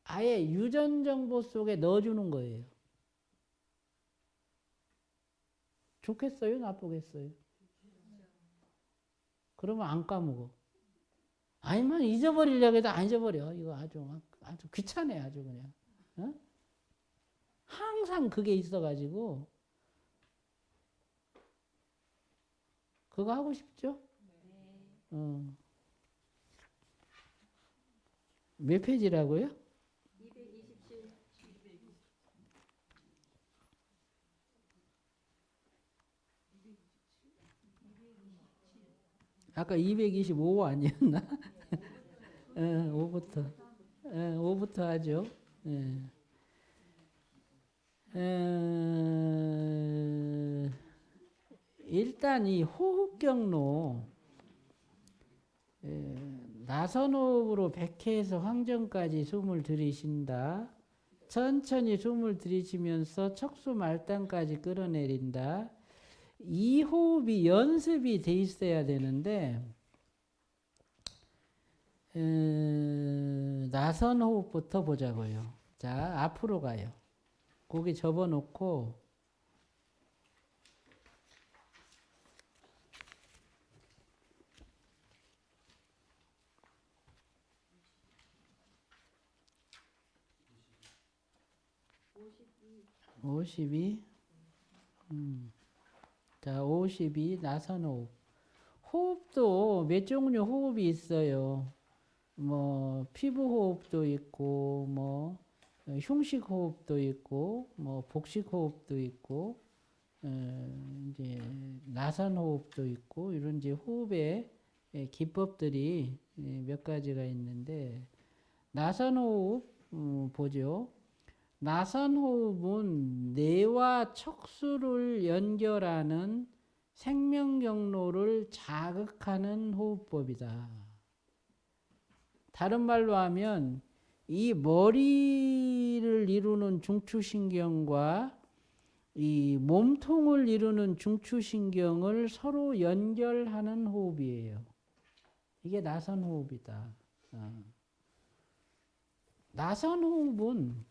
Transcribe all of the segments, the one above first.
아예 유전 정보 속에 넣어주는 거예요. 좋겠어요? 나쁘겠어요? 그러면 안 까먹어. 아니면 잊어버리려고 해도 안 잊어버려. 이거 아주 귀찮아, 아주 그냥. 어? 항상 그게 있어가지고, 그거 하고 싶죠? 어. 몇 페이지라고요? 227. 아까 225 아니었나? 5부터. 5부터 하죠. 예. 일단 이 호흡 경로, 나선호흡으로 백회에서 황정까지 숨을 들이쉰다. 천천히 숨을 들이쉬면서 척수 말단까지 끌어내린다. 이 호흡이 연습이 돼 있어야 되는데, 나선 호흡부터 보자고요. 자, 앞으로 가요. 고개 접어놓고, 오십이. 자, 52 나선 호흡. 호흡도 몇 종류 호흡이 있어요. 뭐 피부 호흡도 있고, 뭐 흉식 호흡도 있고, 뭐 복식 호흡도 있고, 이제 나선 호흡도 있고, 이런 이제 호흡의 기법들이 몇 가지가 있는데, 나선 호흡 보죠. 나선 호흡은 뇌와 척수를 연결하는 생명 경로를 자극하는 호흡법이다. 다른 말로 하면 이 머리를 이루는 중추신경과 이 몸통을 이루는 중추신경을 서로 연결하는 호흡이에요. 이게 나선 호흡이다. 나선 호흡은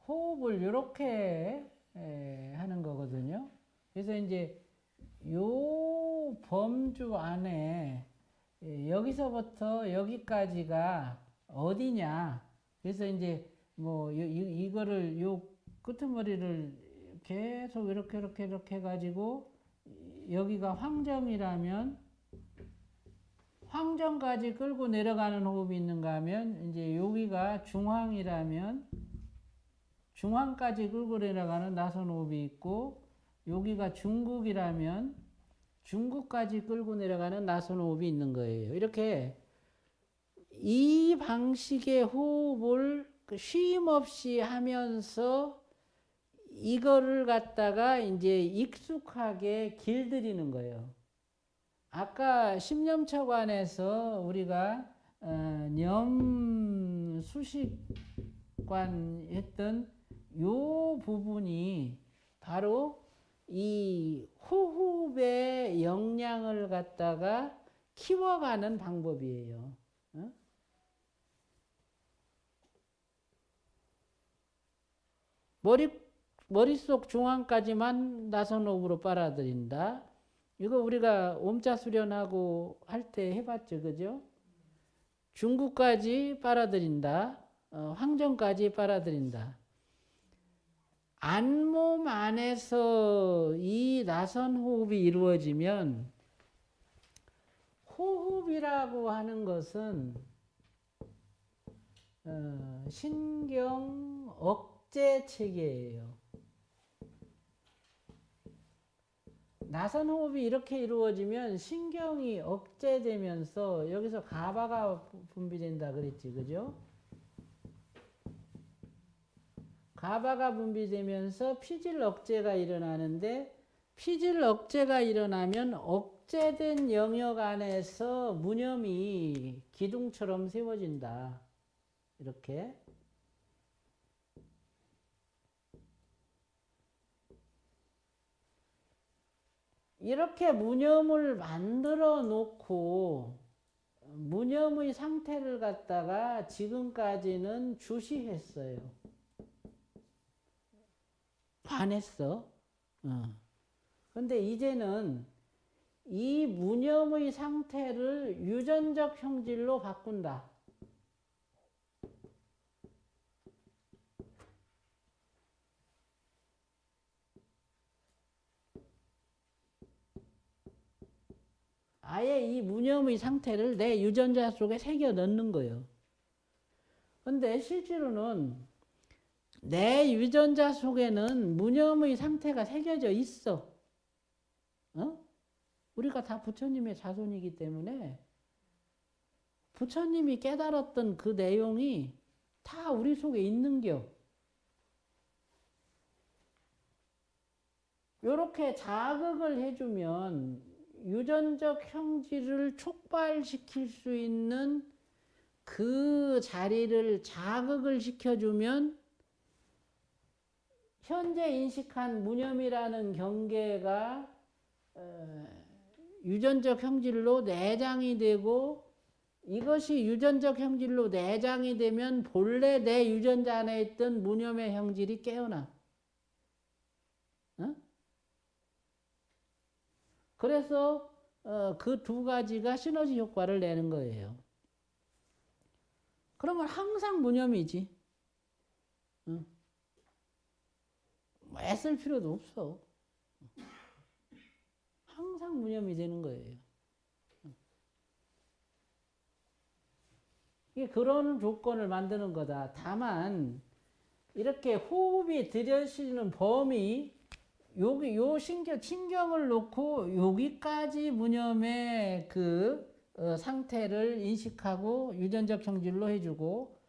호흡을 이렇게 하는 거거든요. 그래서 이제 요 범주 안에 여기서부터 여기까지가 어디냐. 그래서 이제 뭐 이거를 요 끄트머리를 계속 이렇게 해가지고 여기가 황정이라면 황정까지 끌고 내려가는 호흡이 있는가 하면 이제 여기가 중황이라면 중황까지 끌고 내려가는 나선 호흡이 있고 여기가 중국이라면 중국까지 끌고 내려가는 나선 호흡이 있는 거예요. 이렇게 이 방식의 호흡을 쉼 없이 하면서 이거를 갖다가 이제 익숙하게 길들이는 거예요. 아까 십념차관에서 우리가 념 수식관 했던 요 부분이 바로 이 호흡의 역량을 갖다가 키워가는 방법이에요. 어? 머릿속 중앙까지만 나선호흡으로 빨아들인다. 이거 우리가 옴자 수련하고 할 때 해봤죠, 그죠? 중구까지 빨아들인다. 황정까지 빨아들인다. 안몸 안에서 이 나선 호흡이 이루어지면 호흡이라고 하는 것은 신경 억제 체계예요. 나선 호흡이 이렇게 이루어지면 신경이 억제되면서 여기서 가바가 분비된다 그랬지, 그죠? 가바가 분비되면서 피질 억제가 일어나는데 피질 억제가 일어나면 억제된 영역 안에서 무념이 기둥처럼 세워진다. 이렇게. 이렇게 무념을 만들어 놓고 무념의 상태를 갖다가 지금까지는 주시했어요. 반했어. 근데 이제는 이 무념의 상태를 유전적 형질로 바꾼다. 아예 이 무념의 상태를 내 유전자 속에 새겨 넣는 거예요. 근데 실제로는 내 유전자 속에는 무념의 상태가 새겨져 있어. 우리가 다 부처님의 자손이기 때문에 부처님이 깨달았던 그 내용이 다 우리 속에 있는겨. 요렇게 자극을 해주면 유전적 형질을 촉발시킬 수 있는 그 자리를 자극을 시켜주면 현재 인식한 무념이라는 경계가 유전적 형질로 내장이 되고, 이것이 유전적 형질로 내장이 되면 본래 내 유전자 안에 있던 무념의 형질이 깨어나. 그래서 그 두 가지가 시너지 효과를 내는 거예요. 그러면 항상 무념이지. 뭐 애쓸 필요도 없어. 항상 무념이 되는 거예요. 이게 그런 조건을 만드는 거다. 다만 이렇게 호흡이 들여지는 범위, 여기 요 신경을 놓고 여기까지 무념의 그 상태를 인식하고 유전적 형질로 해주고,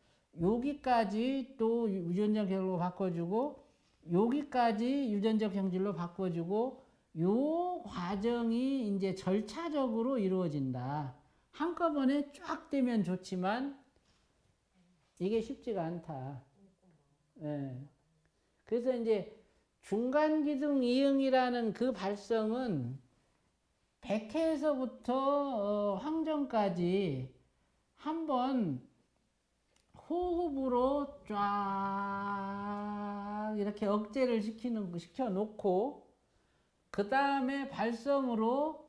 여기까지 또 유전적 형질로 바꿔주고, 여기까지 유전적 형질로 바꿔주고, 요 과정이 이제 절차적으로 이루어진다. 한꺼번에 쫙 되면 좋지만 이게 쉽지가 않다. 예. 그래서 이제 중간기둥 이응이라는 그 발성은 백회에서부터 황정까지 한번 호흡으로 쫙 이렇게 억제를 시켜놓고, 그 다음에 발성으로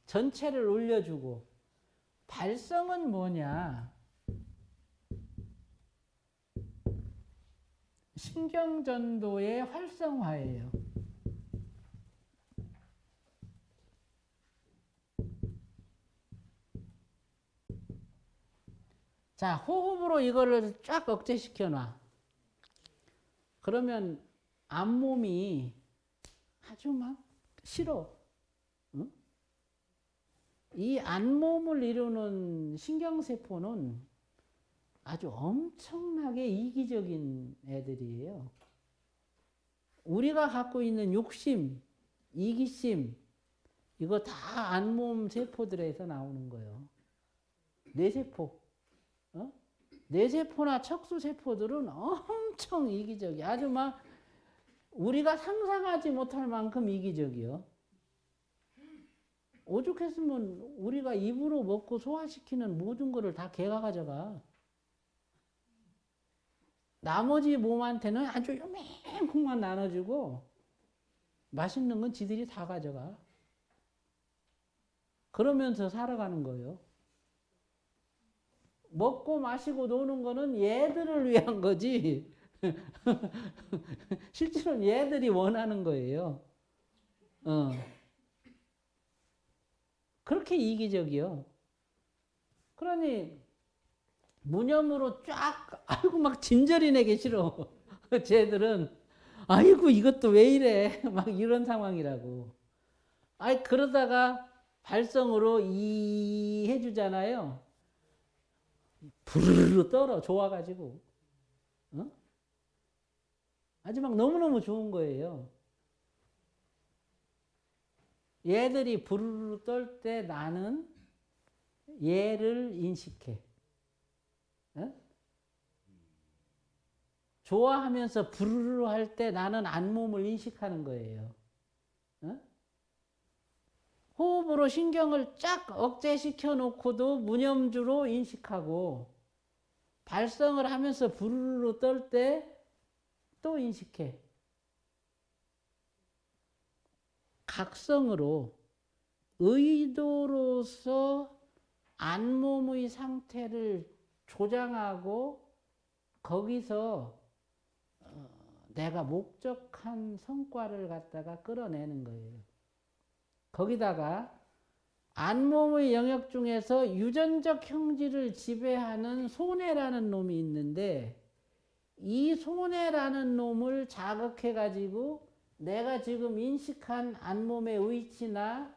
전체를 올려주고, 발성은 뭐냐? 신경전도의 활성화예요. 자, 호흡으로 이거를 쫙 억제시켜 놔. 그러면 앞몸이 아주 막 싫어. 응? 이 앞몸을 이루는 신경세포는 아주 엄청나게 이기적인 애들이에요. 우리가 갖고 있는 욕심, 이기심, 이거 다 안몸 세포들에서 나오는 거예요. 뇌세포. 뇌세포나 척수세포들은 엄청 이기적이야. 아주 막 우리가 상상하지 못할 만큼 이기적이요. 오죽했으면 우리가 입으로 먹고 소화시키는 모든 거를 다 걔가 가져가. 나머지 몸한테는 아주 요맹큼만 나눠주고 맛있는 건 지들이 다 가져가. 그러면서 살아가는 거예요. 먹고 마시고 노는 거는 얘들을 위한 거지. 실제로는 얘들이 원하는 거예요. 그렇게 이기적이요. 그러니 무념으로 쫙, 아이고 막 진저리 내기 싫어. 쟤들은 아이고 이것도 왜 이래 막 이런 상황이라고. 아이 그러다가 발성으로 이 해주잖아요. 부르르 떨어 좋아가지고. 아주 막 너무너무 좋은 거예요. 얘들이 부르르 떨 때 나는 얘를 인식해. 어? 좋아하면서 부르르 할 때 나는 안몸을 인식하는 거예요. 어? 호흡으로 신경을 쫙 억제시켜 놓고도 무념주로 인식하고 발성을 하면서 부르르 떨 때 또 인식해. 각성으로 의도로서 안몸의 상태를 조장하고 거기서 내가 목적한 성과를 갖다가 끌어내는 거예요. 거기다가 안몸의 영역 중에서 유전적 형질을 지배하는 손해라는 놈이 있는데 이 손해라는 놈을 자극해 가지고 내가 지금 인식한 안몸의 위치나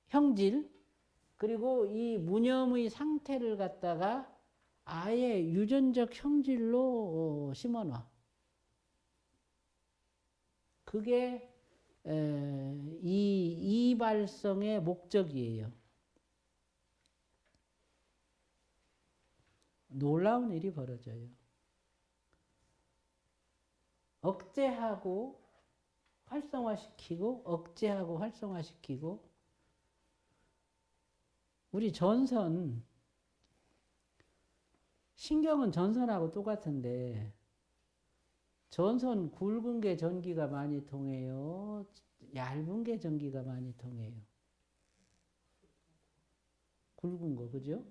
형질 그리고 이 무념의 상태를 갖다가 아예 유전적 형질로 심어놔. 그게 이 발성의 목적이에요. 놀라운 일이 벌어져요. 억제하고 활성화시키고 억제하고 활성화시키고 우리 전선 신경은 전선하고 똑같은데 전선 굵은 게 전기가 많이 통해요? 얇은 게 전기가 많이 통해요? 굵은 거, 그죠?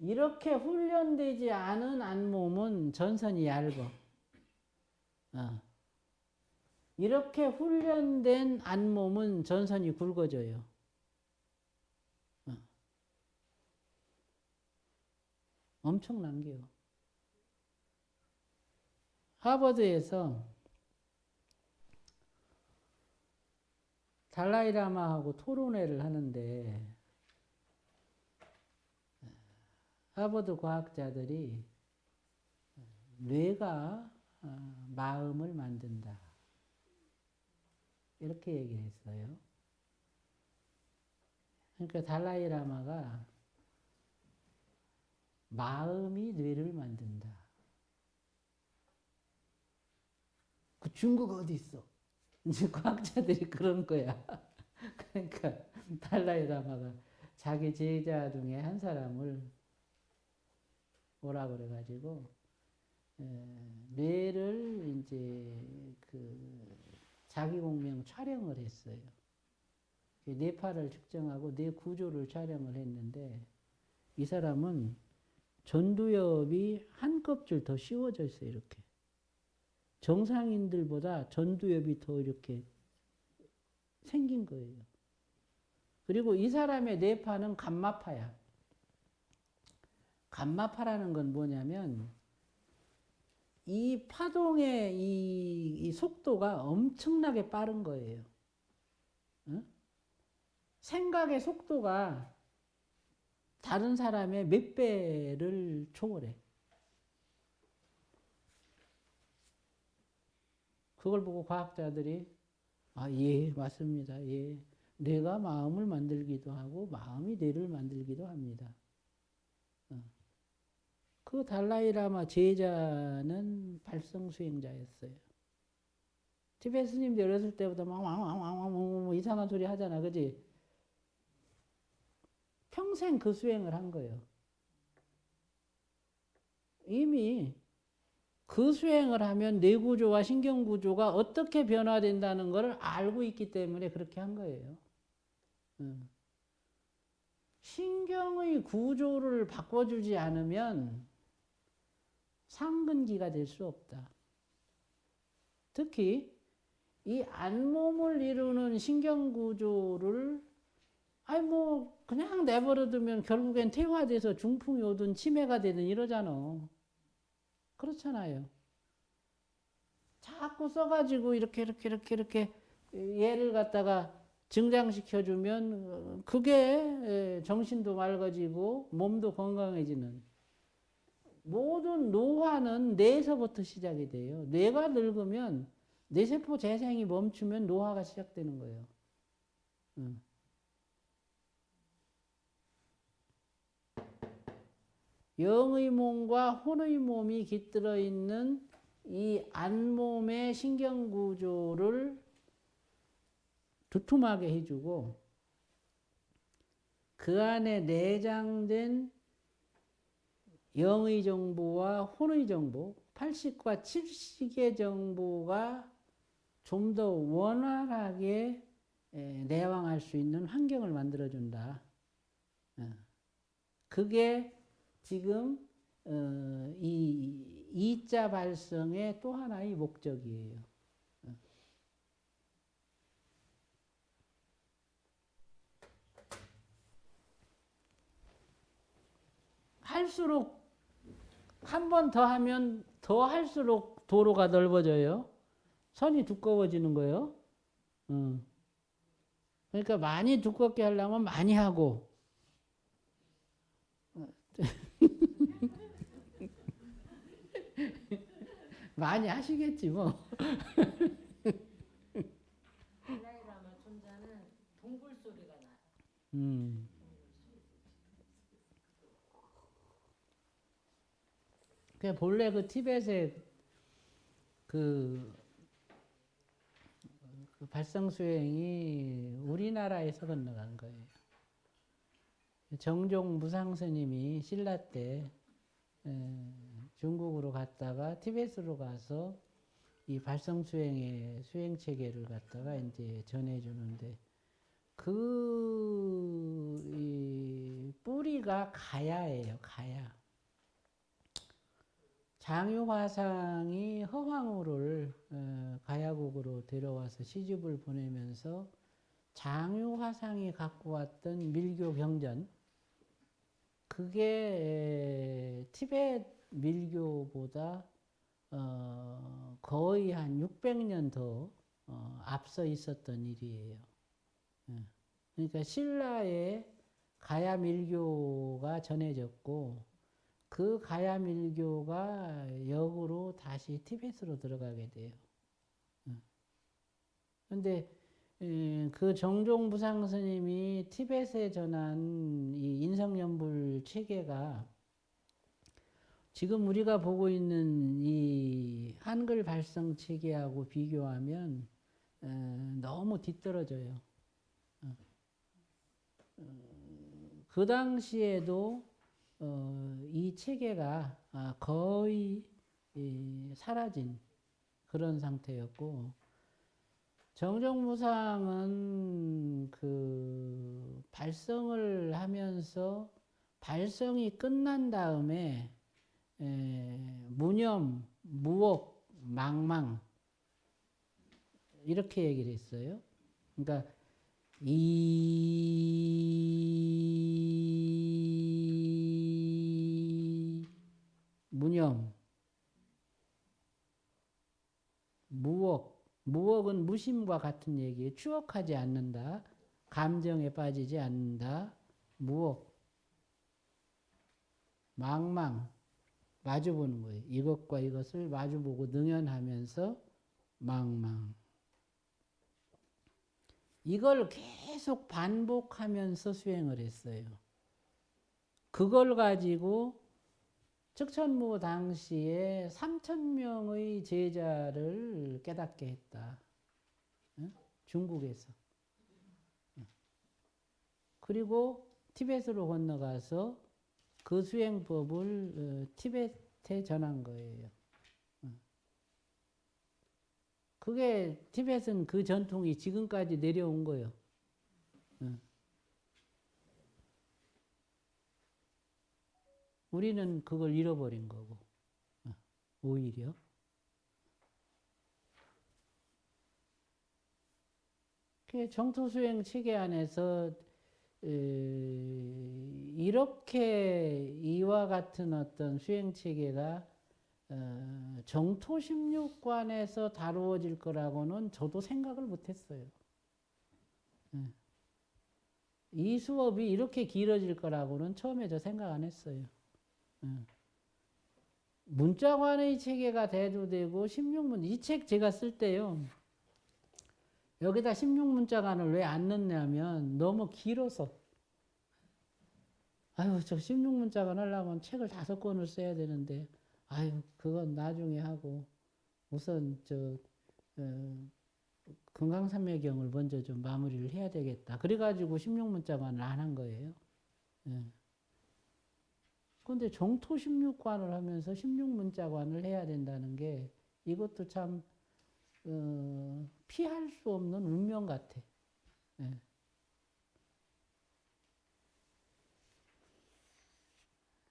이렇게 훈련되지 않은 안몸은 전선이 얇아. 이렇게 훈련된 안몸은 전선이 굵어져요. 엄청난 게요. 하버드에서 달라이라마하고 토론회를 하는데 하버드 과학자들이 뇌가 마음을 만든다. 이렇게 얘기했어요. 그러니까 달라이라마가 마음이 뇌를 만든다. 그 중국 어디 있어? 이제 과학자들이 그런 거야. 그러니까 달라이라마가 자기 제자 중에 한 사람을 오라 그래가지고 뇌를 이제 그 자기 공명 촬영을 했어요. 뇌파를 측정하고 뇌 구조를 촬영을 했는데 이 사람은 전두엽이 한 껍질 더 씌워져 있어요. 이렇게 정상인들보다 전두엽이 더 이렇게 생긴 거예요. 그리고 이 사람의 뇌파는 감마파야. 감마파라는 건 뭐냐면 이 파동의 이 속도가 엄청나게 빠른 거예요. 응? 생각의 속도가 다른 사람의 몇 배를 초월해. 그걸 보고 과학자들이 예, 맞습니다. 예. 뇌가 마음을 만들기도 하고 마음이 뇌를 만들기도 합니다. 그 달라이라마 제자는 발성 수행자였어요. 티베트 스님도 어렸을 때부터 막 이상한 소리 하잖아. 그지? 평생 그 수행을 한 거예요. 이미 그 수행을 하면 뇌구조와 신경구조가 어떻게 변화된다는 것을 알고 있기 때문에 그렇게 한 거예요. 신경의 구조를 바꿔주지 않으면 상근기가 될 수 없다. 특히 이 안몸을 이루는 신경구조를 그냥 내버려두면 결국엔 퇴화돼서 중풍이 오든 치매가 되든 이러잖아. 그렇잖아요. 자꾸 써가지고 이렇게 얘를 갖다가 증장시켜주면 그게 정신도 맑아지고 몸도 건강해지는 모든 노화는 뇌에서부터 시작이 돼요. 뇌가 늙으면 뇌세포 재생이 멈추면 노화가 시작되는 거예요. 응. 영의 몸과 혼의 몸이 깃들어 있는 이 안몸의 신경 구조를 두툼하게 해주고 그 안에 내장된 영의 정보와 혼의 정보, 8식과 7식의 정보가 좀 더 원활하게 내왕할 수 있는 환경을 만들어준다. 그게 지금 이 이자 발성의 또 하나의 목적이에요. 할수록 한 번 더 하면 더 할수록 도로가 넓어져요. 선이 두꺼워지는 거예요. 그러니까 많이 두껍게 하려면 많이 하고 많이 하시겠지 뭐. 달라이라마 존자는 동굴 소리가 나요. 그 본래 그 티벳의 그 발성 수행이 우리나라에서 건너간 거예요. 정종 무상 스님이 신라 때 중국으로 갔다가 티벳으로 가서 이 발성 수행의 수행 체계를 갖다가 이제 전해주는데 이 뿌리가 가야예요. 가야. 장유화상이 허황우를 가야국으로 데려와서 시집을 보내면서 장유화상이 갖고 왔던 밀교 경전, 그게 티벳 밀교보다 거의 한 600년 더 앞서 있었던 일이에요. 그러니까 신라에 가야 밀교가 전해졌고 그 가야 밀교가 역으로 다시 티벳으로 들어가게 돼요. 그런데 그 정종무상 스님이 티벳에 전한 이 인성연불 체계가 지금 우리가 보고 있는 이 한글 발성 체계하고 비교하면 너무 뒤떨어져요. 그 당시에도 이 체계가 거의 사라진 그런 상태였고, 정종무상은 그 발성을 하면서 발성이 끝난 다음에 무념, 무억, 망망 이렇게 얘기를 했어요. 그러니까 이 무념, 무억, 무억은 무심과 같은 얘기예요. 추억하지 않는다. 감정에 빠지지 않는다. 무억. 망망. 마주보는 거예요. 이것과 이것을 마주보고 능연하면서 망망. 이걸 계속 반복하면서 수행을 했어요. 그걸 가지고 측천무 당시에 3,000명의 제자를 깨닫게 했다. 중국에서. 그리고 티벳으로 건너가서 그 수행법을 티벳에 전한 거예요. 그게 티벳은 그 전통이 지금까지 내려온 거예요. 우리는 그걸 잃어버린 거고, 오히려. 정토수행 체계 안에서 이렇게 이와 같은 어떤 수행 체계가 정토 16관에서 다루어질 거라고는 저도 생각을 못했어요. 이 수업이 이렇게 길어질 거라고는 처음에 저 생각 안 했어요. 문자관의 체계가 돼도 되고 16문 이 책 제가 쓸 때요. 여기다 16문자관을 왜 안 넣냐면 너무 길어서. 아유, 저 16문자관 하려면 책을 5권을 써야 되는데 아유, 그건 나중에 하고 우선 금강산매경을 먼저 좀 마무리를 해야 되겠다. 그래가지고 16문자관을 안 한 거예요. 예. 근데 정토 16관을 하면서 16문자관을 해야 된다는 게 이것도 참 피할 수 없는 운명 같아. 예.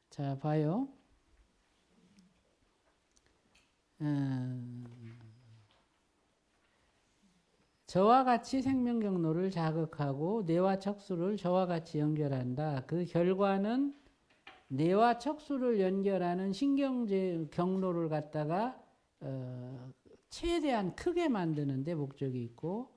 자, 봐요. 저와 같이 생명 경로를 자극하고 뇌와 척수를 저와 같이 연결한다. 그 결과는 뇌와 척수를 연결하는 신경제 경로를 갖다가 최대한 크게 만드는 데 목적이 있고,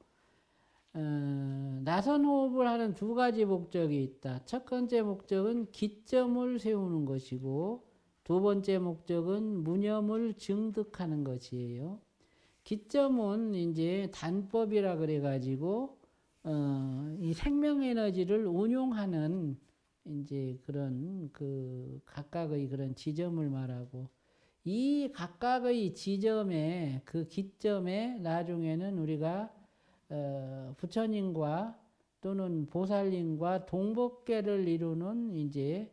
나선 호흡을 하는 2가지 목적이 있다. 첫 번째 목적은 기점을 세우는 것이고, 2번째 목적은 무념을 증득하는 것이에요. 기점은 이제 단법이라 그래가지고, 이 생명 에너지를 운용하는 이제 그런 각각의 그런 지점을 말하고, 이 각각의 지점에 그 기점에 나중에는 우리가 부처님과 또는 보살님과 동법계를 이루는 이제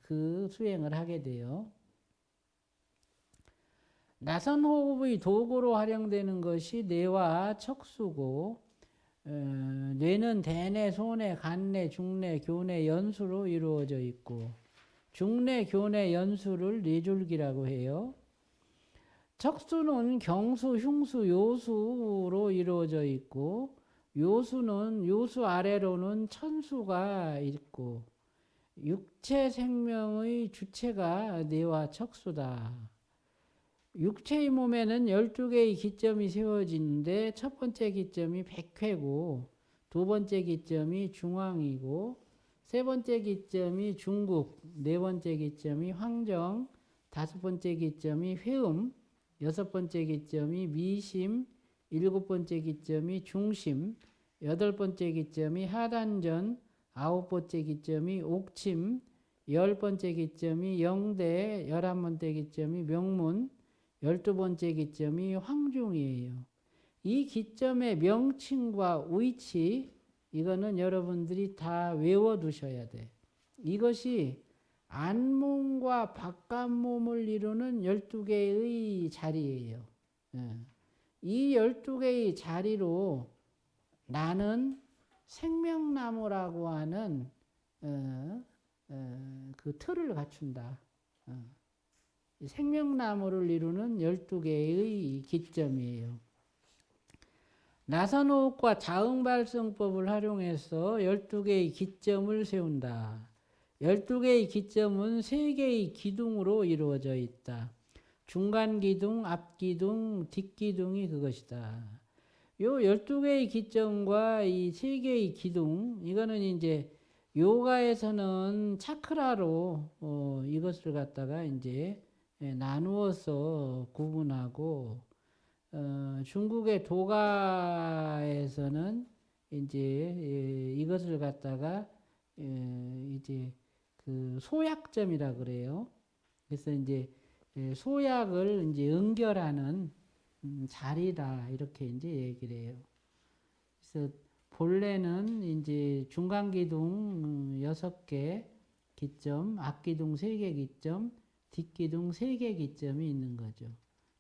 그 수행을 하게 돼요. 나선 호흡의 도구로 활용되는 것이 뇌와 척수고, 뇌는 대뇌, 소뇌, 간뇌, 중뇌, 교뇌, 연수로 이루어져 있고, 중뇌, 교뇌, 연수를 뇌줄기라고 해요. 척수는 경수, 흉수, 요수로 이루어져 있고, 요수 아래로는 천수가 있고, 육체 생명의 주체가 뇌와 척수다. 육체의 몸에는 12개의 기점이 세워지는데 첫 번째 기점이 백회고, 2번째 기점이 중앙이고, 3번째 기점이 중국, 4번째 기점이 황정, 5번째 기점이 회음, 6번째 기점이 미심, 7번째 기점이 중심, 8번째 기점이 하단전, 9번째 기점이 옥침, 10번째 기점이 영대, 11번째 기점이 명문, 12번째 기점이 황중이에요. 이 기점의 명칭과 위치, 이거는 여러분들이 다 외워두셔야 돼. 이것이 안몸과 바깥몸을 이루는 12개의 자리예요. 이 12개의 자리로 나는 생명나무라고 하는 그 틀을 갖춘다. 생명나무를 이루는 12개의 기점이에요. 나선호흡과 자응발성법을 활용해서 12개의 기점을 세운다. 12개의 기점은 3개의 기둥으로 이루어져 있다. 중간기둥, 앞기둥, 뒷기둥이 그것이다. 요 12개의 기점과 이 3개의 기둥, 이거는 이제 요가에서는 차크라로 이것을 갖다가 이제 나누어서 구분하고, 중국의 도가에서는 이제 이것을 갖다가 이제 그 소약점이라 그래요. 그래서 이제 소약을 이제 연결하는 자리다 이렇게 이제 얘기를 해요. 그래서 본래는 이제 중간기둥 6개 기점, 앞기둥 3개 기점, 뒷기둥 3개 기점이 있는 거죠.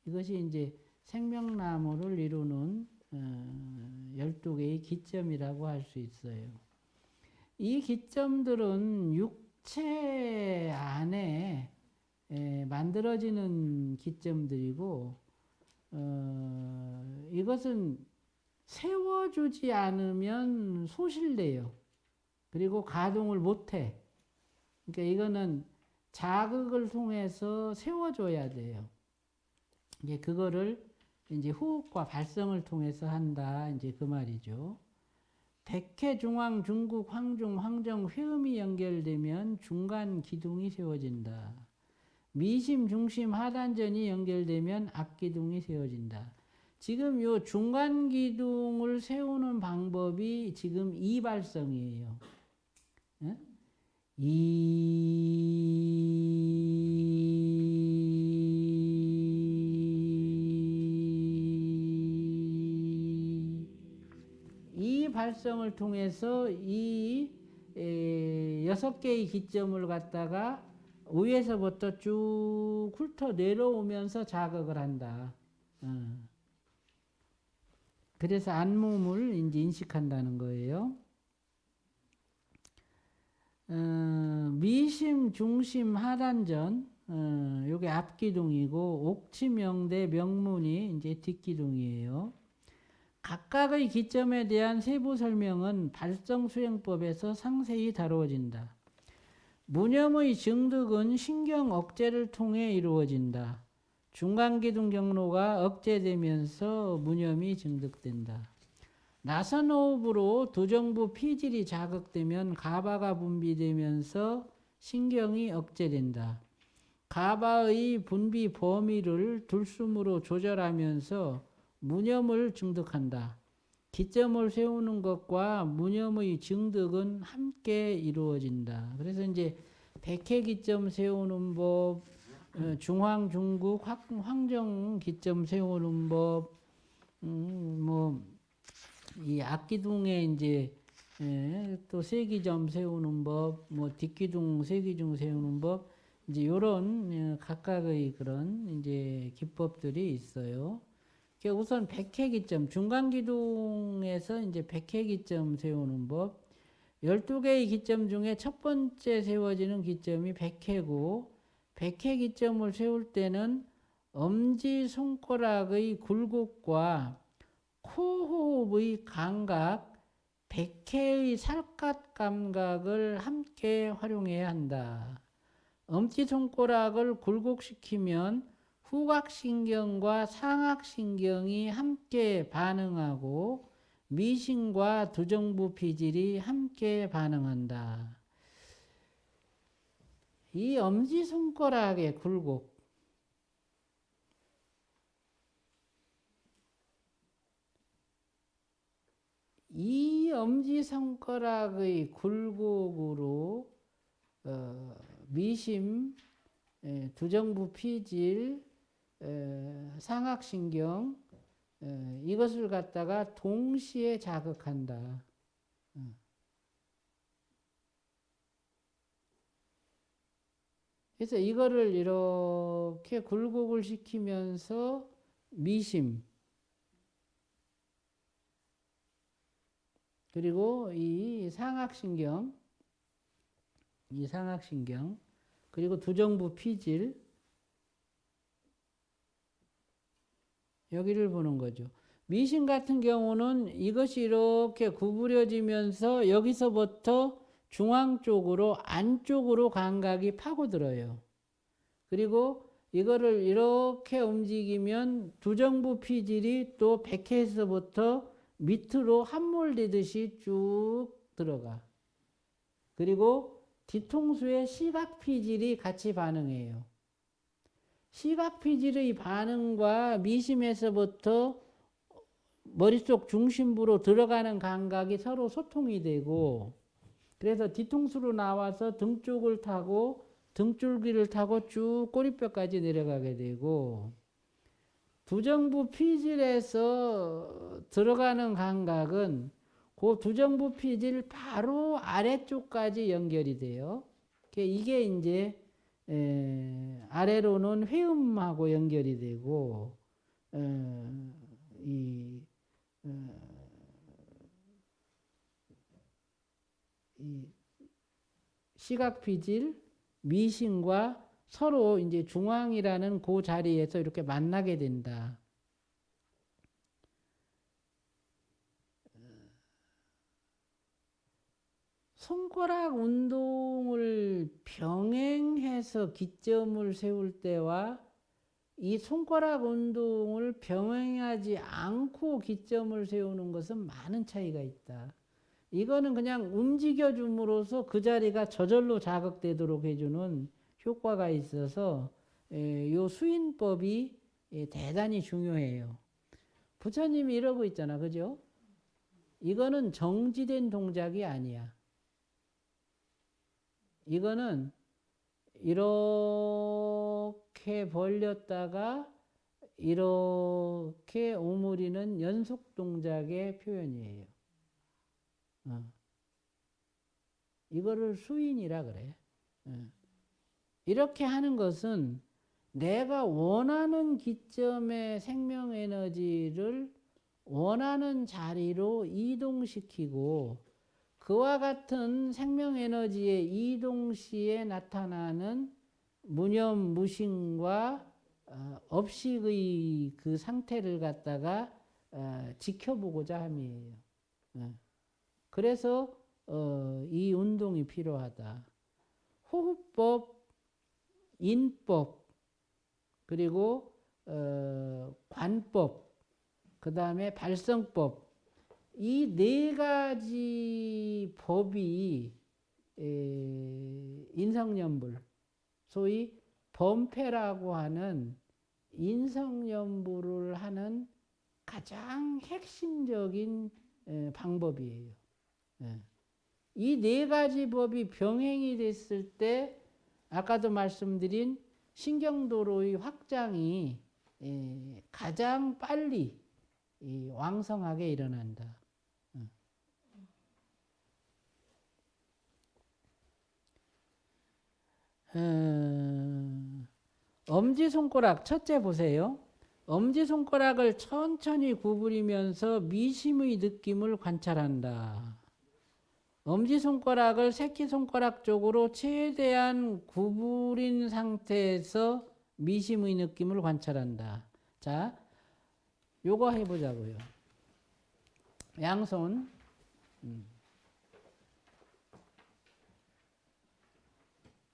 이것이 이제 생명나무를 이루는 12개의 기점이라고 할 수 있어요. 이 기점들은 육체 안에 만들어지는 기점들이고, 이것은 세워주지 않으면 소실돼요. 그리고 가동을 못해. 그러니까 이거는 자극을 통해서 세워줘야 돼요. 이제 그거를 이제 호흡과 발성을 통해서 한다. 이제 그 말이죠. 백회, 중앙, 중국, 황중, 황정, 회음이 연결되면 중간 기둥이 세워진다. 미심, 중심, 하단전이 연결되면 앞기둥이 세워진다. 지금 요 중간기둥을 세우는 방법이 지금 이발성이에요. 예? 이 발성을 통해서 이 6개의 기점을 갖다가 위에서부터 쭉 훑어 내려오면서 자극을 한다. 그래서 안몸을 이제 인식한다는 거예요. 미심, 중심, 하단전, 요게 앞기둥이고, 옥치명대, 명문이 이제 뒷기둥이에요. 각각의 기점에 대한 세부 설명은 발성수행법에서 상세히 다루어진다. 무념의 증득은 신경 억제를 통해 이루어진다. 중간기둥 경로가 억제되면서 무념이 증득된다. 나선호흡으로 두정부 피질이 자극되면 가바가 분비되면서 신경이 억제된다. 가바의 분비 범위를 둘숨으로 조절하면서 무념을 증득한다. 기점을 세우는 것과 무념의 증득은 함께 이루어진다. 그래서 이제 백회 기점 세우는 법, 중황, 중국, 황정 기점 세우는 법, 이 앞기둥에 이제 또 세기점 세우는 법, 뒷기둥, 세기중 세우는 법, 이제 요런 각각의 그런 이제 기법들이 있어요. 우선 백회기점, 중간기둥에서 이제 백회기점 세우는 법, 12개의 기점 중에 첫 번째 세워지는 기점이 백회고, 백회기점을 세울 때는 엄지손가락의 굴곡과 코호흡의 감각, 백회의 살갗 감각을 함께 활용해야 한다. 엄지손가락을 굴곡시키면 후각신경과 상악신경이 함께 반응하고 미심과 두정부 피질이 함께 반응한다. 이 엄지손가락의 굴곡, 이 엄지손가락의 굴곡으로 미심, 두정부 피질, 상악신경 이것을 갖다가 동시에 자극한다. 그래서 이거를 이렇게 굴곡을 시키면서 미심 그리고 이 상악신경 그리고 두정부 피질 여기를 보는 거죠. 미심 같은 경우는 이것이 이렇게 구부려지면서 여기서부터 중앙 쪽으로 안쪽으로 감각이 파고들어요. 그리고 이거를 이렇게 움직이면 두정부 피질이 또 백회에서부터 밑으로 함몰되듯이 쭉 들어가. 그리고 뒤통수에 시각 피질이 같이 반응해요. 시각 피질의 반응과 미심에서부터 머릿속 중심부로 들어가는 감각이 서로 소통이 되고 그래서 뒤통수로 나와서 등 쪽을 타고 등줄기를 타고 쭉 꼬리뼈까지 내려가게 되고 두정부 피질에서 들어가는 감각은 그 두정부 피질 바로 아래쪽까지 연결이 돼요. 이게 이제 아래로는 회음하고 연결이 되고 이 시각피질, 미심과 서로 이제 중앙이라는 그 자리에서 이렇게 만나게 된다. 손가락 운동을 병행해서 기점을 세울 때와 이 손가락 운동을 병행하지 않고 기점을 세우는 것은 많은 차이가 있다. 이거는 그냥 움직여 줌으로써 그 자리가 저절로 자극되도록 해주는 효과가 있어서 요 수인법이 대단히 중요해요. 부처님이 이러고 있잖아. 그죠? 이거는 정지된 동작이 아니야. 이거는 이렇게 벌렸다가 이렇게 오므리는 연속 동작의 표현이에요. 이거를 수인이라 그래. 이렇게 하는 것은 내가 원하는 기점의 생명 에너지를 원하는 자리로 이동시키고 그와 같은 생명 에너지의 이동 시에 나타나는 무념 무심과 업식의 그 상태를 갖다가 지켜보고자 함이에요. 그래서 이 운동이 필요하다. 호흡법, 인법, 그리고 관법, 그 다음에 발성법, 이 네 가지 법이 인성연불, 소위 범패라고 하는 인성연불을 하는 가장 핵심적인 방법이에요. 이 네 가지 법이 병행이 됐을 때 아까도 말씀드린 신경도로의 확장이 가장 빨리 왕성하게 일어난다. 엄지손가락 첫째 보세요. 엄지손가락을 천천히 구부리면서 미심의 느낌을 관찰한다. 엄지손가락을 새끼손가락 쪽으로 최대한 구부린 상태에서 미심의 느낌을 관찰한다. 자, 요거 해보자고요. 양손.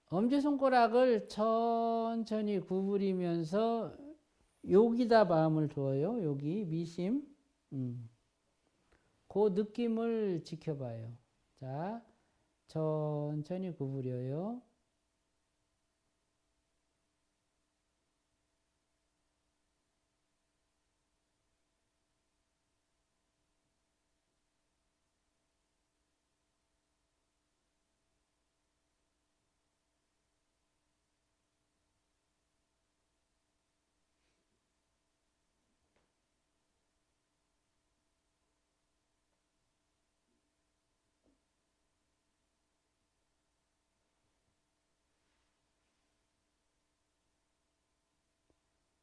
엄지손가락을 천천히 구부리면서 여기다 마음을 두어요. 여기 미심. 그 느낌을 지켜봐요. 자, 천천히 구부려요.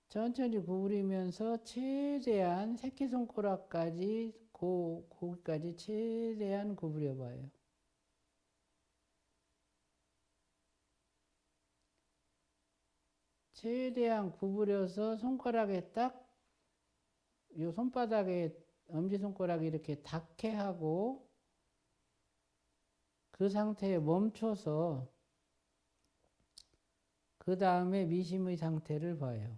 천천히 구부리면서 최대한 새끼손가락까지 거기까지 최대한 구부려봐요. 최대한 구부려서 손가락에 딱 요 손바닥에 엄지손가락이 이렇게 닿게 하고 그 상태에 멈춰서 그 다음에 미심의 상태를 봐요.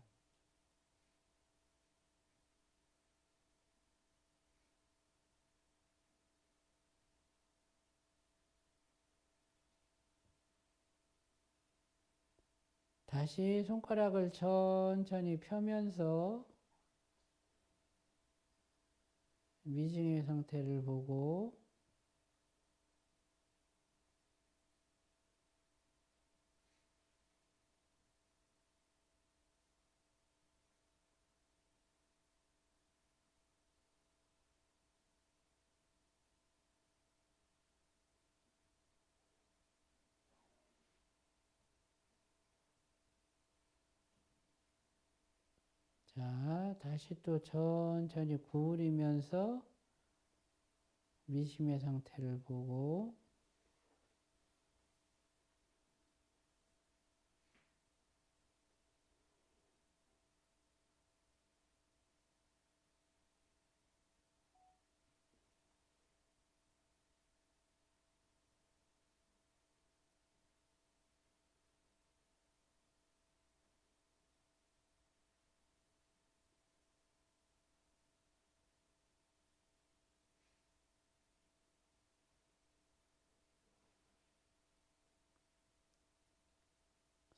다시 손가락을 천천히 펴면서 미심의 상태를 보고 자, 다시 또 천천히 구부리면서 미심의 상태를 보고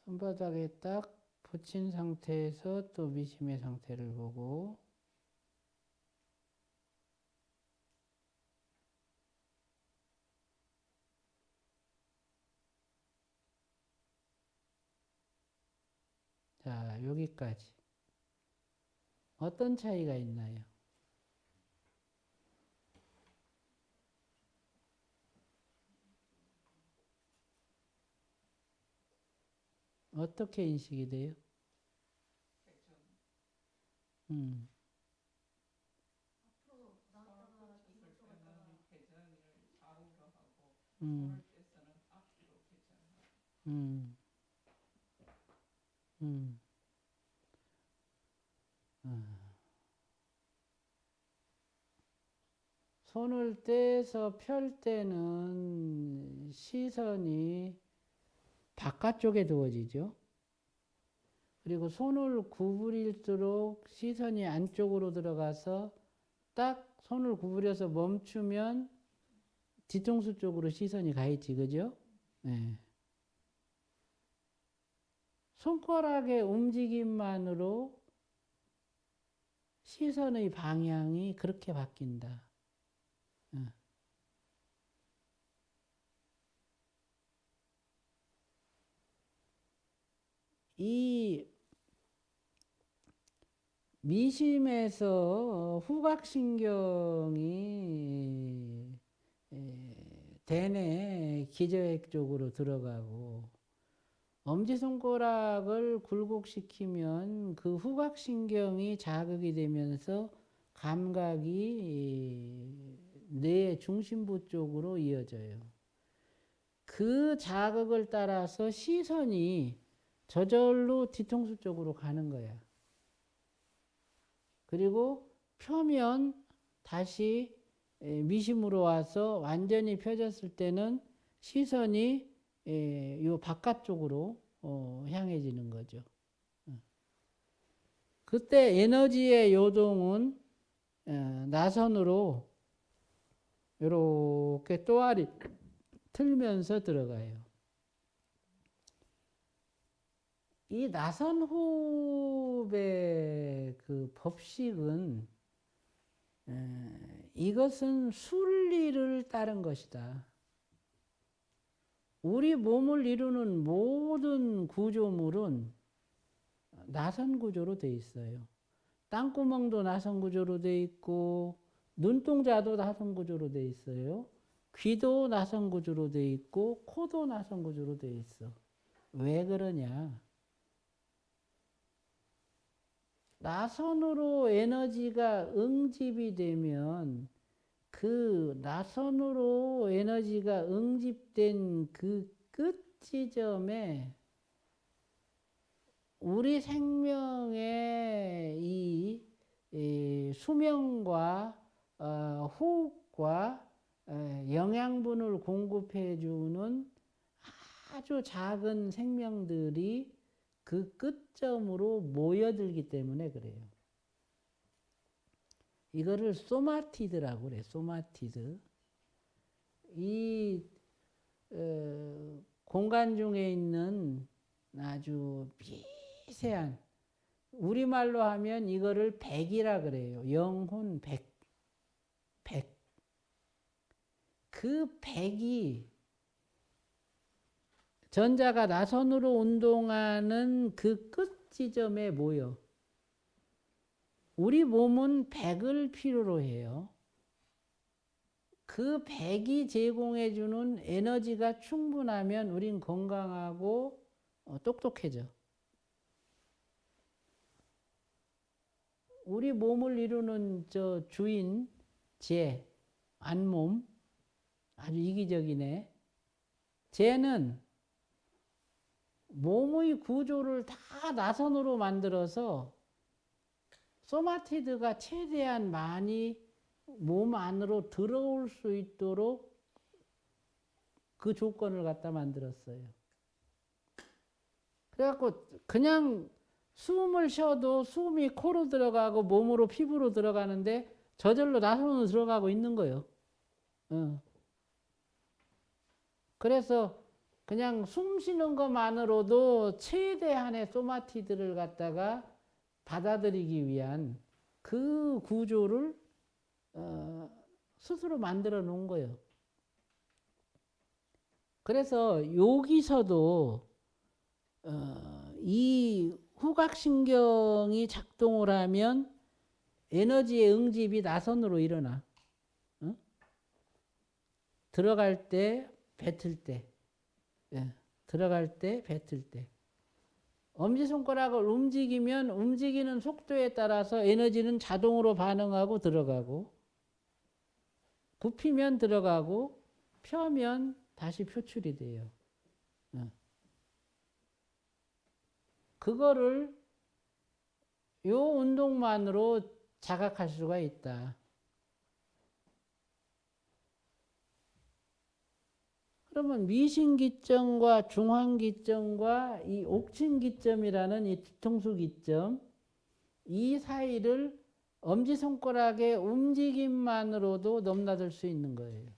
손바닥에 딱 붙인 상태에서 또 미심의 상태를 보고 자, 여기까지. 어떤 차이가 있나요? 어떻게 인식이 돼요? 음. 음. 음. 음. 손을 떼서 펼 때는 시선이 바깥쪽에 두어지죠. 그리고 손을 구부릴수록 시선이 안쪽으로 들어가서 딱 손을 구부려서 멈추면 뒤통수 쪽으로 시선이 가 있지, 그죠? 네. 손가락의 움직임만으로 시선의 방향이 그렇게 바뀐다. 이 미심에서 후각신경이 대뇌 기저핵 쪽으로 들어가고 엄지손가락을 굴곡시키면 그 후각신경이 자극이 되면서 감각이 뇌 중심부 쪽으로 이어져요. 그 자극을 따라서 시선이 저절로 뒤통수 쪽으로 가는 거야. 그리고 펴면 다시 미심으로 와서 완전히 펴졌을 때는 시선이 요 바깥쪽으로 향해지는 거죠. 그때 에너지의 요동은 나선으로 이렇게 또아리 틀면서 들어가요. 이 나선 호흡의 그 법칙은 이것은 순리를 따른 것이다. 우리 몸을 이루는 모든 구조물은 나선 구조로 되어 있어요. 땅구멍도 나선 구조로 되어 있고 눈동자도 나선 구조로 되어 있어요. 귀도 나선 구조로 되어 있고 코도 나선 구조로 되어 있어. 왜 그러냐? 나선으로 에너지가 응집이 되면 그 나선으로 에너지가 응집된 그 끝 지점에 우리 생명의 이 수명과 호흡과 영양분을 공급해 주는 아주 작은 생명들이 그 끝점으로 모여들기 때문에 그래요. 이거를 소마티드라고 그래. 소마티드. 이 공간 중에 있는 아주 미세한, 우리말로 하면 이거를 백이라 그래요. 영혼 백. 백. 그 백이 전자가 나선으로 운동하는 그 끝 지점에 모여. 우리 몸은 백을 필요로 해요. 그 백이 제공해주는 에너지가 충분하면 우린 건강하고 똑똑해져. 우리 몸을 이루는 저 주인, 재, 안몸, 아주 이기적이네. 재는 몸의 구조를 다 나선으로 만들어서 소마티드가 최대한 많이 몸 안으로 들어올 수 있도록 그 조건을 갖다 만들었어요. 그래갖고 그냥 숨을 쉬어도 숨이 코로 들어가고 몸으로 피부로 들어가는데 저절로 나선으로 들어가고 있는 거예요. 그래서 그냥 숨 쉬는 것만으로도 최대한의 소마티드를 갖다가 받아들이기 위한 그 구조를 스스로 만들어 놓은 거예요. 그래서 여기서도 이 후각신경이 작동을 하면 에너지의 응집이 나선으로 일어나. 응? 들어갈 때, 뱉을 때. 예. 들어갈 때, 뱉을 때. 엄지손가락을 움직이면 움직이는 속도에 따라서 에너지는 자동으로 반응하고 들어가고, 굽히면 들어가고, 펴면 다시 표출이 돼요. 그거를 요 운동만으로 자각할 수가 있다. 그러면 미신기점과 중환기점과 이 옥신기점이라는 이 뒤통수기점, 이 사이를 엄지손가락의 움직임만으로도 넘나들 수 있는 거예요.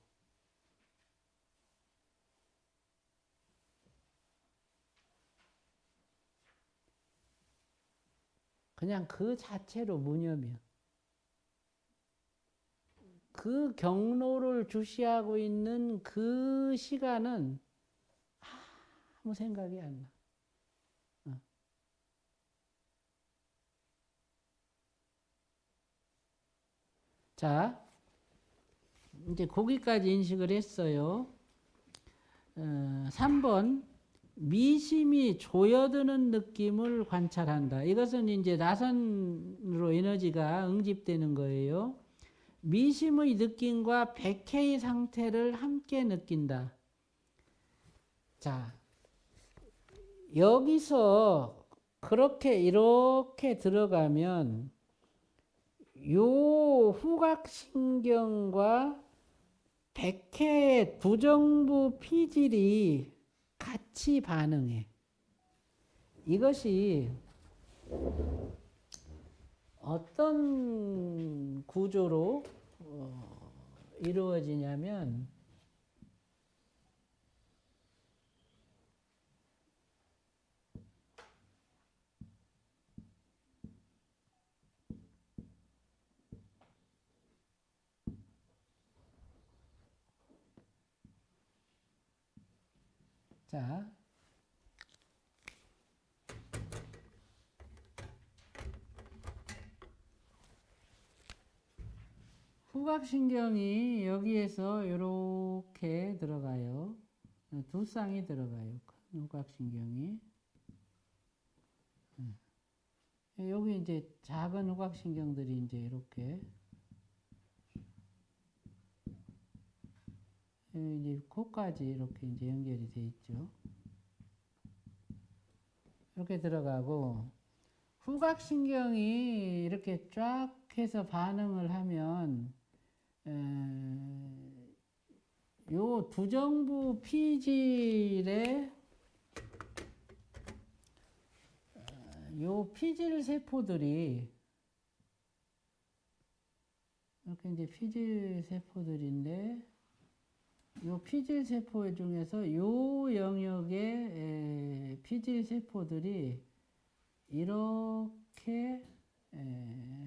그냥 그 자체로 무념이야. 그 경로를 주시하고 있는 그 시간은 아무 생각이 안 나. 자, 이제 거기까지 인식을 했어요. 3번 미심이 조여드는 느낌을 관찰한다. 이것은 이제 나선으로 에너지가 응집되는 거예요. 미심의 느낌과 백회의 상태를 함께 느낀다. 자, 여기서 그렇게 이렇게 들어가면 요 후각신경과 백회의 부정부 피질이 같이 반응해. 이것이 어떤 구조로 이루어지냐면 자, 후각신경이 여기에서 이렇게 들어가요. 두 쌍이 들어가요. 큰 후각신경이. 여기 이제 작은 후각신경들이 이제 이렇게 이제 코까지 이렇게 이제 연결이 돼 있죠. 이렇게 들어가고 후각신경이 이렇게 쫙 해서 반응을 하면 요 두정부 피질의 요 피질 세포들이 이렇게 이제 피질 세포들인데 요 피질 세포 중에서 요 영역의 피질 세포들이 이렇게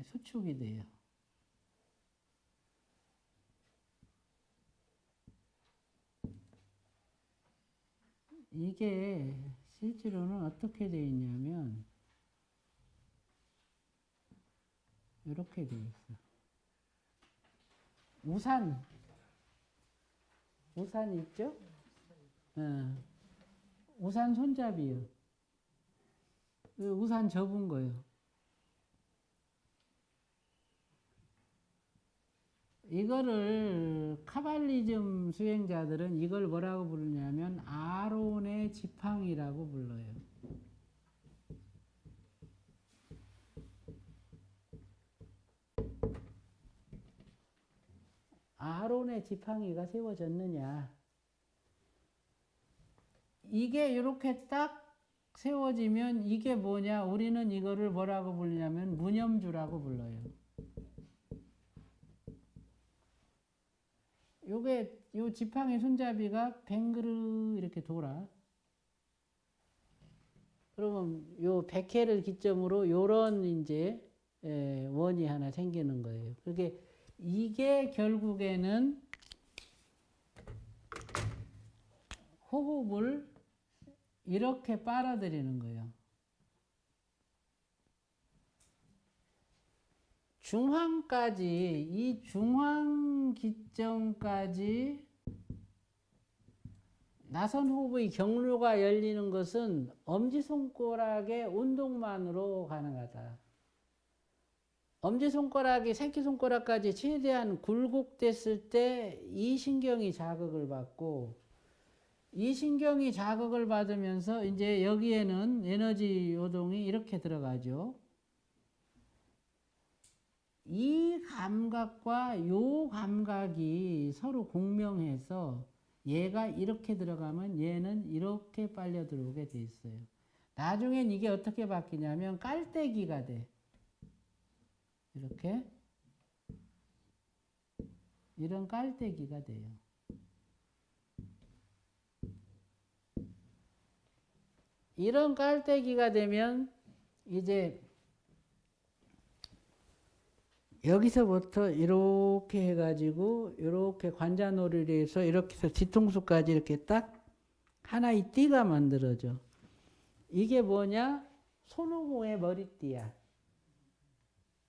수축이 돼요. 이게 실제로는 어떻게 되어 있냐면 이렇게 되어 있어. 우산 있죠? 우산 손잡이요. 우산 접은 거예요. 이거를 카발리즘 수행자들은 이걸 뭐라고 부르냐면 아론의 지팡이라고 불러요. 아론의 지팡이가 세워졌느냐. 이게 이렇게 딱 세워지면 이게 뭐냐. 우리는 이거를 뭐라고 부르냐면 무념주라고 불러요. 요게 요 지팡이 손잡이가 뱅그르 이렇게 돌아. 그러면 요 백회를 기점으로 요런 이제 원이 하나 생기는 거예요. 그게 이게 결국에는 호흡을 이렇게 빨아들이는 거예요. 중황까지, 이 중황 기점까지 나선 호흡의 경로가 열리는 것은 엄지손가락의 운동만으로 가능하다. 엄지손가락이 새끼손가락까지 최대한 굴곡됐을 때 이 신경이 자극을 받고, 이 신경이 자극을 받으면서 이제 여기에는 에너지 요동이 이렇게 들어가죠. 이 감각과 요 감각이 서로 공명해서 얘가 이렇게 들어가면 얘는 이렇게 빨려 들어오게 돼 있어요. 나중엔 이게 어떻게 바뀌냐면 깔때기가 돼. 이렇게. 이런 깔때기가 돼요. 이런 깔때기가 되면 이제 여기서부터 이렇게 해가지고 이렇게 관자놀이를 해서 이렇게 해서 뒤통수까지 이렇게 딱 하나의 띠가 만들어져. 이게 뭐냐? 손오공의 머리띠야.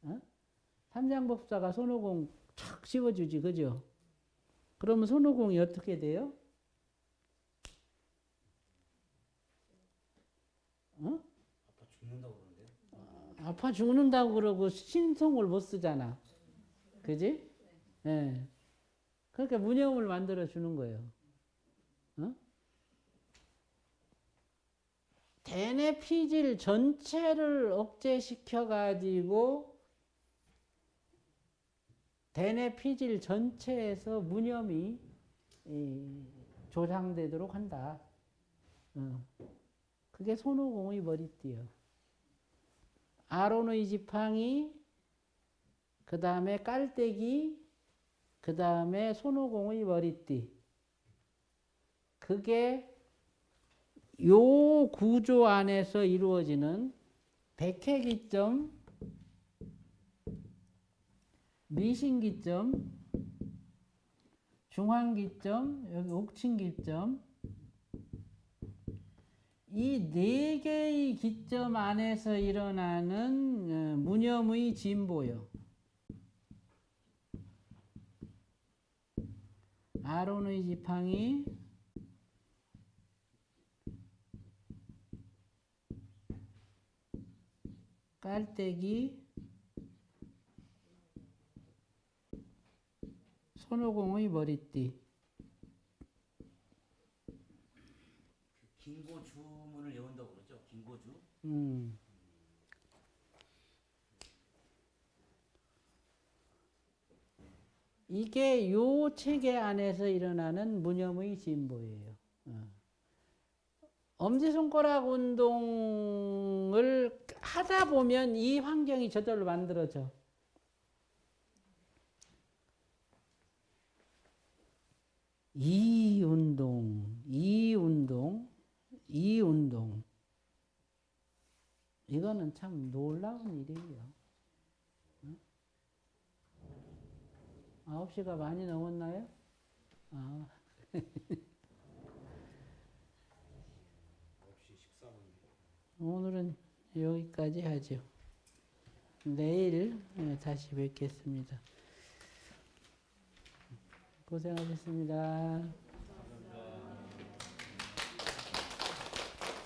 어? 삼장법사가 손오공 촥 씹어주지, 그죠? 그러면 손오공이 어떻게 돼요? 어? 아빠 죽는다고 그러는데요? 아파 죽는다고 그러고 신성을 못 쓰잖아. 그지? 예. 네. 그러니까 무념을 만들어 주는 거예요. 어? 대뇌 피질 전체를 억제시켜 가지고 대뇌 피질 전체에서 무념이 조장되도록 한다. 그게 손오공의 머리띠요. 아론의 지팡이, 그 다음에 깔때기, 그 다음에 손오공의 머리띠. 그게 요 구조 안에서 이루어지는 백회기점, 미신기점, 중황기점, 여기 옥친기점, 이 네 개의 기점 안에서 일어나는 무념의 진보요. 아론의 지팡이, 깔때기, 손오공의 머리띠. 긴고주문을 외운다고 그러죠? 긴고주? 이게 요 체계 안에서 일어나는 무념의 진보예요. 엄지손가락 운동을 하다 보면 이 환경이 저절로 만들어져. 이 운동, 이 운동, 이 운동. 이거는 참 놀라운 일이에요. 9시가 많이 넘었나요? 아. 9시 14분. 오늘은 여기까지 하죠. 내일 다시 뵙겠습니다. 고생하셨습니다.